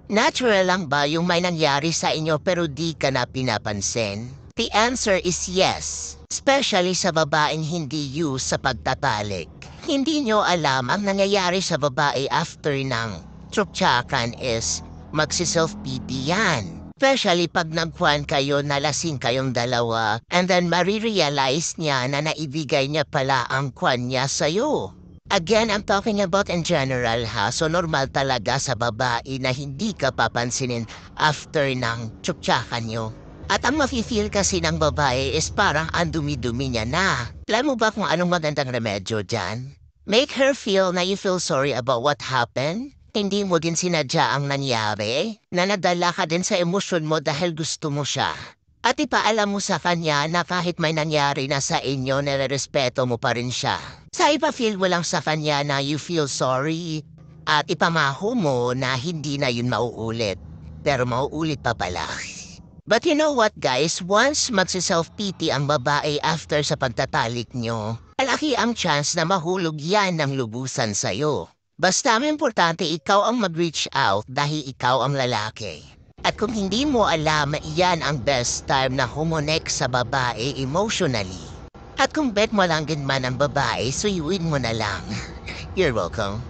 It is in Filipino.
Natural lang ba yung may nangyari sa inyo pero di ka na pinapansin? The answer is yes. Especially sa babaeng hindi used sa pagtatalik. Hindi nyo alam ang nangyayari sa babae after ng truptsakan is magsi-self-pity yan. Especially pag nagkuhan kayo, nalasing kayong dalawa, and then marirealize niya na naibigay niya pala ang kwan niya sa'yo. Again, I'm talking about in general ha. So normal talaga sa babae na hindi ka papansinin after ng tsuktsakan nyo. At ang mafe-feel kasi ng babae is parang ang dumi-dumi niya na. Alam mo ba kung anong magandang remedyo dyan? Make her feel na you feel sorry about what happened. Hindi mo din sinadya ang nangyari. Na nadala ka din sa emosyon mo dahil gusto mo siya. At ipaalam mo sa kanya na kahit may nangyari na sa inyo, nire-respeto mo pa rin siya. Sa ipa-feel mo lang sa kanya na you feel sorry at ipamaho mo na hindi na yun mauulit. Pero mauulit pa pala. But you know what guys, once magsi-self-pity ang babae after sa pagtatalik nyo, malaki ang chance na mahulog yan ng lubusan sa'yo. Basta ang importante ikaw ang mag-reach out dahil ikaw ang lalaki. At kung hindi mo alam, iyan ang best time na humonek sa babae emotionally. At kung bet mo lang din man ang babae, suyuin mo na lang. You're welcome.